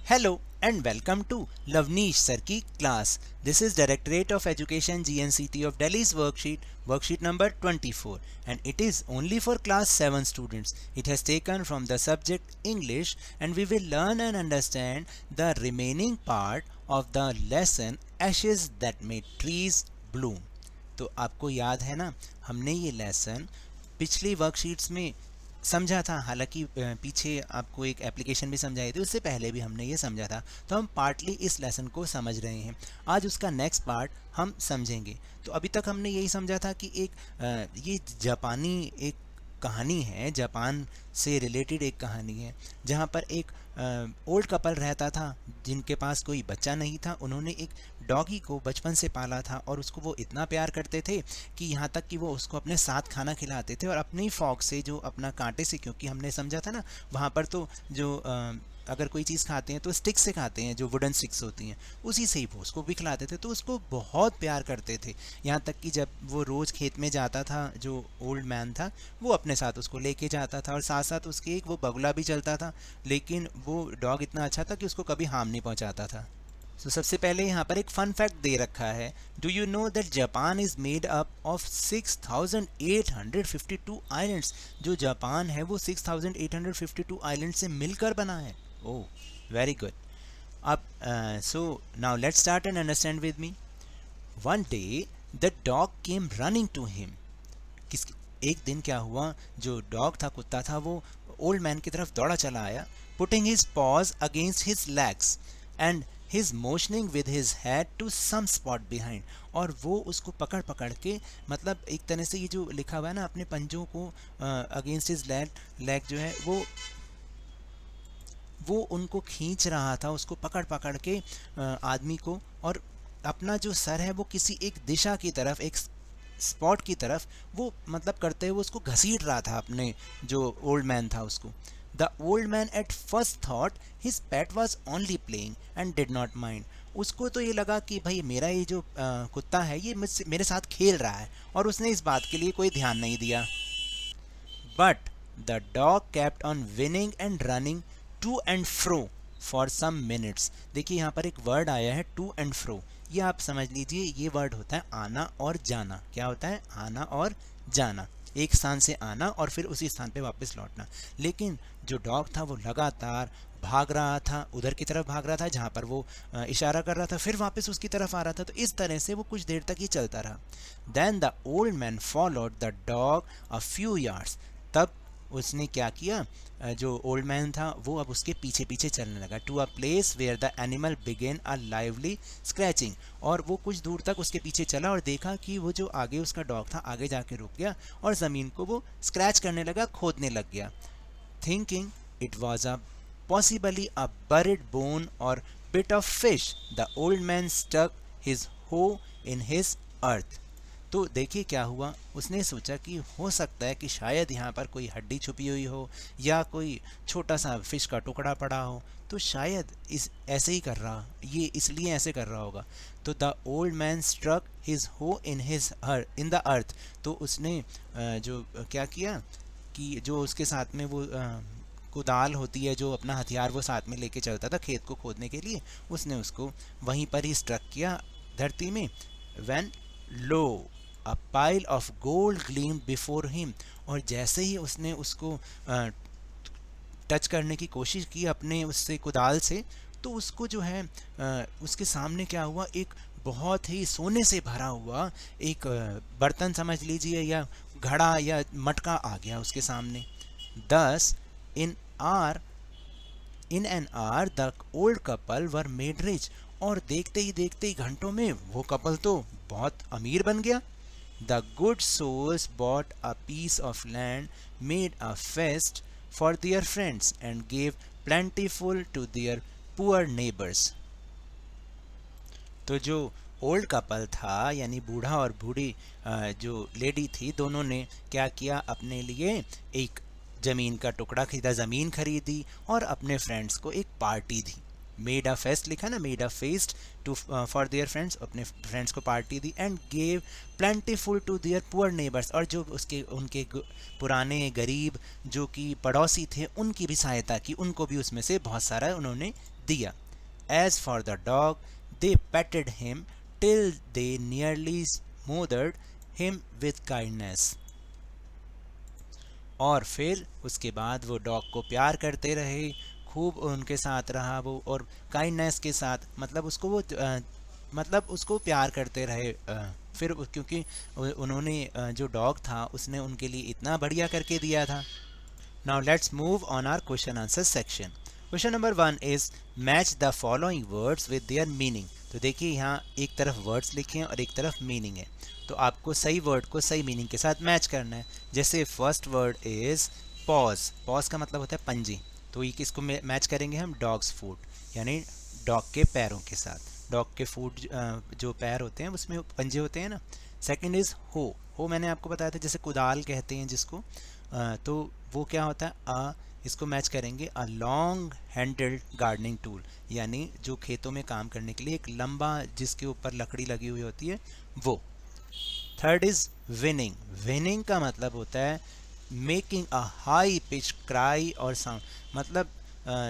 Hello and welcome to Lavneesh Sir ki class. This is Directorate of Education GNCT of Delhi's worksheet number 24, and it is only for class 7 students. It has taken from the subject English, and we will learn and understand the remaining part of the lesson Ashes that Made Trees Bloom. तो आपको याद है ना, हमने ये lesson पिछली worksheets में समझा था। हालांकि पीछे आपको एक एप्लीकेशन भी समझाई थी, उससे पहले भी हमने ये समझा था। तो हम पार्टली इस लेसन को समझ रहे हैं। आज उसका नेक्स्ट पार्ट हम समझेंगे। तो अभी तक हमने यही समझा था कि ये जापानी एक कहानी है, जापान से रिलेटेड एक कहानी है, जहाँ पर एक ओल्ड कपल रहता था जिनके पास कोई बच्चा नहीं था। उन्होंने एक डॉगी को बचपन से पाला था और उसको वो इतना प्यार करते थे कि यहाँ तक कि वो उसको अपने साथ खाना खिलाते थे और अपनी फॉक से, जो अपना कांटे से, क्योंकि हमने समझा था ना वहाँ पर तो जो अगर कोई चीज़ खाते हैं तो स्टिक से खाते हैं, जो वुडन स्टिक्स होती हैं, उसी से ही वो उसको भी खिलाते थे। तो उसको बहुत प्यार करते थे, यहाँ तक कि जब वो रोज़ खेत में जाता था, जो ओल्ड मैन था वो अपने साथ उसको लेके जाता था और साथ साथ उसके एक वो बगुला भी चलता था। लेकिन वो डॉग इतना अच्छा था कि उसको कभी हार्म नहीं पहुंचाता था। तो सबसे पहले यहाँ पर एक फन फैक्ट दे रखा है। Do you know that Japan is made up of 6852 islands. जो जापान है वो 6852 आइलैंड से मिलकर बना है। Oh, very good. अब so now let's start and understand with me. One day the dog came running to him. किस एक दिन क्या हुआ, जो डॉग था, कुत्ता था, वो ओल्ड मैन की तरफ दौड़ा चला आया, putting his paws against his legs and his motioning with his head to some spot behind. और वो उसको पकड़ पकड़ के, मतलब एक तरह से ये जो लिखा हुआ है ना, अपने पंजों को अगेंस्ट हिज लेग जो है वो उनको खींच रहा था, उसको पकड़ पकड़ के आदमी को, और अपना जो सर है वो किसी एक दिशा की तरफ, एक स्पॉट की तरफ वो मतलब करते हुए उसको घसीट रहा था, अपने जो ओल्ड मैन था उसको। The old man at first thought his pet was only playing and did not mind. उसको तो ये लगा कि भाई मेरा ये जो कुत्ता है ये मुझसे मेरे साथ खेल रहा है, और उसने इस बात के लिए कोई ध्यान नहीं दिया। But the dog kept on winning and running to and fro for some minutes. देखिए यहाँ पर एक वर्ड आया है to and fro। ये आप समझ लीजिए, ये वर्ड होता है आना और जाना। क्या होता है? आना और जाना। एक स्थान से आना और फिर उसी स्थान पे वापस लौटना। लेकिन जो डॉग था वो लगातार भाग रहा था, उधर की तरफ भाग रहा था जहाँ पर वो इशारा कर रहा था, फिर वापस उसकी तरफ आ रहा था। तो इस तरह से वो कुछ देर तक ही चलता रहा। Then the old man followed the dog a few yards. तब उसने क्या किया, जो ओल्ड मैन था वो अब उसके पीछे पीछे चलने लगा। To a place where the animal began a lively scratching. और वो कुछ दूर तक उसके पीछे चला और देखा कि वो जो आगे उसका डॉग था आगे जाके रुक गया और ज़मीन को वो स्क्रैच करने लगा, खोदने लग गया। Thinking it was possibly a buried bone or bit of fish, the old man stuck his hoe in his earth. तो देखिए क्या हुआ, उसने सोचा कि हो सकता है कि शायद यहाँ पर कोई हड्डी छुपी हुई हो या कोई छोटा सा फिश का टुकड़ा पड़ा हो। तो शायद इस ऐसे ही कर रहा, ये इसलिए ऐसे कर रहा होगा। तो the old man struck his hoe in the earth. तो उसने जो क्या किया कि जो उसके साथ में वो कुदाल होती है, जो अपना हथियार वो साथ में लेके चलता था खेत को खोदने के लिए, उसने उसको वहीं पर ही स्ट्रक किया धरती में। When low a pile of gold gleam before him. और जैसे ही उसने उसको टच करने की कोशिश की अपने उससे कुदाल से, तो उसको जो है उसके सामने क्या हुआ, एक बहुत ही सोने से भरा हुआ एक बर्तन समझ लीजिए, या घड़ा या मटका आ गया उसके सामने। दस इन आर इन एन आर the old couple were made rich. और देखते ही घंटों में वो कपल तो बहुत अमीर बन गया। The good souls bought a piece of land, made a feast for their friends, and gave plentiful to their poor neighbors. तो जो ओल्ड कपल था, यानी बूढ़ा और बूढ़ी जो लेडी थी, दोनों ने क्या किया, अपने लिए एक ज़मीन का टुकड़ा खरीदा, ज़मीन खरीदी और अपने फ्रेंड्स को एक पार्टी दी। मेड अ फेस्ट लिखा ना, made a feast to for their friends, अपने फ्रेंड्स को पार्टी दी। And gave plentiful to their poor neighbours. और जो उनके पुराने गरीब जो कि पड़ोसी थे उनकी भी सहायता की, उनको भी उसमें से बहुत सारा उन्होंने दिया। As for the dog, they petted him till they nearly smothered him with kindness. और फिर उसके बाद वो डॉग को प्यार करते रहे, खूब उनके साथ रहा वो, और काइंडनेस के साथ मतलब उसको वो मतलब उसको प्यार करते रहे। फिर क्योंकि उन्होंने जो डॉग था उसने उनके लिए इतना बढ़िया करके दिया था। Now let's move on our question answer section. Question number 1 is match the following words with their meaning. तो देखिए यहाँ एक तरफ वर्ड्स लिखे हैं और एक तरफ मीनिंग है, तो आपको सही वर्ड को सही मीनिंग के साथ मैच करना है। जैसे first word is pause. Pause का मतलब होता है पंजे, तो ये किसको मैच करेंगे हम? डॉग्स फूट, यानी डॉग के पैरों के साथ। डॉग के फूट जो पैर होते हैं उसमें पंजे होते हैं ना। सेकंड इज हो मैंने आपको बताया था, जैसे कुदाल कहते हैं जिसको, तो वो क्या होता है? इसको मैच करेंगे a long handled gardening tool, यानी जो खेतों में काम करने के लिए एक लंबा जिसके ऊपर लकड़ी लगी हुई होती है वो। Third is winning. विनिंग का मतलब होता है making a high pitch cry और साउंड, मतलब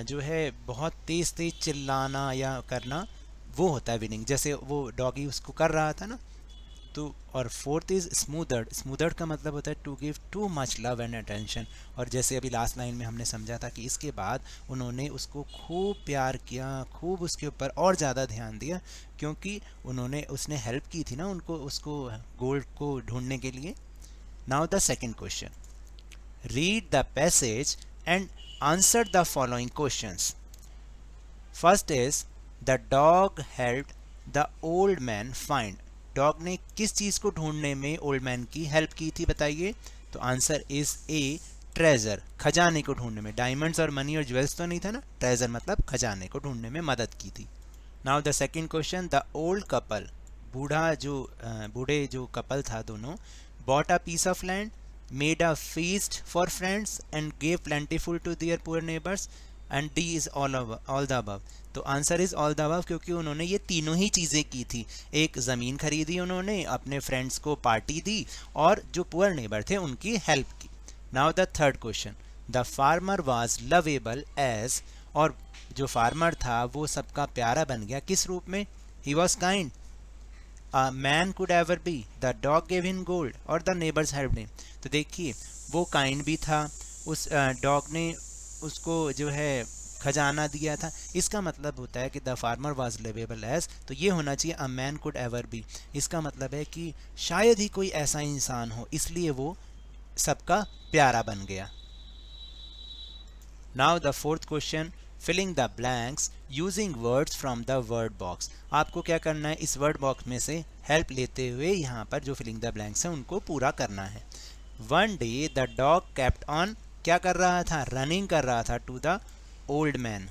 जो है बहुत तेज तेज चिल्लाना या करना, वो होता है विनिंग, जैसे वो डॉगी उसको कर रहा था ना। तो और फोर्थ इज स्मूदर्ड। स्मूदर्ड का मतलब होता है to give too much love and attention, और जैसे अभी लास्ट लाइन में हमने समझा था कि इसके बाद उन्होंने उसको खूब प्यार किया, खूब उसके ऊपर और ज़्यादा ध्यान दिया, क्योंकि उसने हेल्प की थी ना उनको, उसको गोल्ड को ढूंढने के लिए। Now the second question, read the passage and answer the following questions. First is the dog helped the old man find. Dog ने किस चीज़ को ढूंढने में ओल्ड मैन की हेल्प की थी बताइए? तो आंसर इज ए ट्रेजर, खजाने को ढूंढने में। डायमंड्स और मनी और ज्वेल्स तो नहीं था ना, ट्रेजर मतलब खजाने को ढूंढने में मदद की थी। Now the second question, the old couple, बूढ़े जो कपल था दोनों, bought a piece of land, made a feast for friends and gave plentiful to their poor neighbours, and D is all the above. तो answer is all the above, क्योंकि उन्होंने ये तीनों ही चीज़ें की थी। एक ज़मीन खरीदी उन्होंने, अपने फ्रेंड्स को पार्टी दी, और जो पुअर नेबर थे उनकी हेल्प की। Now the third question, the farmer was lovable as, और जो फार्मर था वो सबका प्यारा बन गया किस रूप में? He was kind, a man could ever B, the dog gave him gold और द नेबर्स हेल्प्ड हिम। तो देखिए वो काइंड भी था, उस डॉग ने उसको जो है खजाना दिया था। इसका मतलब होता है कि the farmer was lovable as, तो ये होना चाहिए a man could ever be. इसका मतलब है कि शायद ही कोई ऐसा इंसान हो, इसलिए वो सबका प्यारा बन गया। Now the fourth question, filling the blanks using words from the word box. आपको क्या करना है? इस वर्ड बॉक्स में से हेल्प लेते हुए यहाँ पर जो फिलिंग द ब्लैंक्स है उनको पूरा करना है। One day the dog kept on, क्या कर रहा था? रनिंग कर रहा था to the old man.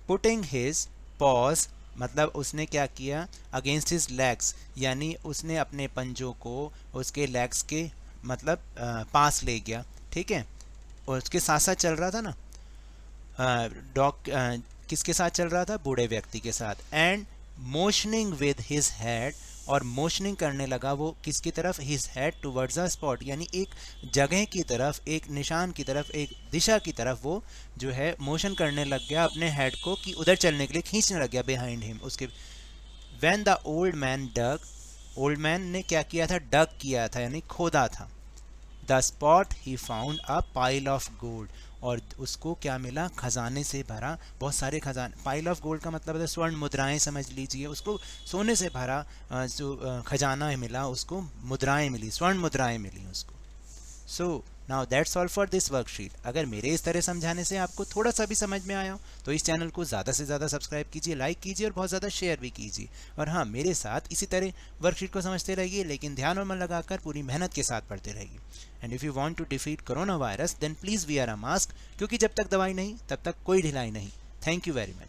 Putting his paws, मतलब उसने क्या किया? अगेंस्ट हिज लेग्स, यानी उसने अपने पंजों को उसके लेग्स के मतलब पास ले गया, ठीक है, और उसके साथ साथ चल रहा था ना। डॉग किसके साथ चल रहा था? बूढ़े व्यक्ति के साथ। एंड मोशनिंग विद हिज हेड, और मोशनिंग करने लगा वो किसकी तरफ? His head towards a spot, यानी एक जगह की तरफ, एक निशान की तरफ, एक दिशा की तरफ वो जो है मोशन करने लग गया अपने हेड को, कि उधर चलने के लिए खींचने लग गया बिहाइंड हिम उसके। When the old man dug, old man ने क्या किया था? डग किया था, यानी खोदा था। The spot he found a pile of gold, और उसको क्या मिला? खजाने से भरा बहुत सारे खजाने। पाइल ऑफ गोल्ड का मतलब है स्वर्ण मुद्राएं, समझ लीजिए उसको। सोने से भरा जो खजाना मिला उसको, मुद्राएं मिली, स्वर्ण मुद्राएं मिली उसको। So now that's all for this worksheet. अगर मेरे इस तरह समझाने से आपको थोड़ा सा भी समझ में आया हो तो इस चैनल को ज़्यादा से ज़्यादा सब्सक्राइब कीजिए, लाइक कीजिए और बहुत ज़्यादा शेयर भी कीजिए। और हाँ, मेरे साथ इसी तरह वर्कशीट को समझते रहिए, लेकिन ध्यान और मन लगाकर पूरी मेहनत के साथ पढ़ते रहिए। And if you want to defeat corona virus then please wear a mask, क्योंकि जब तक दवाई नहीं तब तक कोई ढिलाई नहीं। Thank you very much.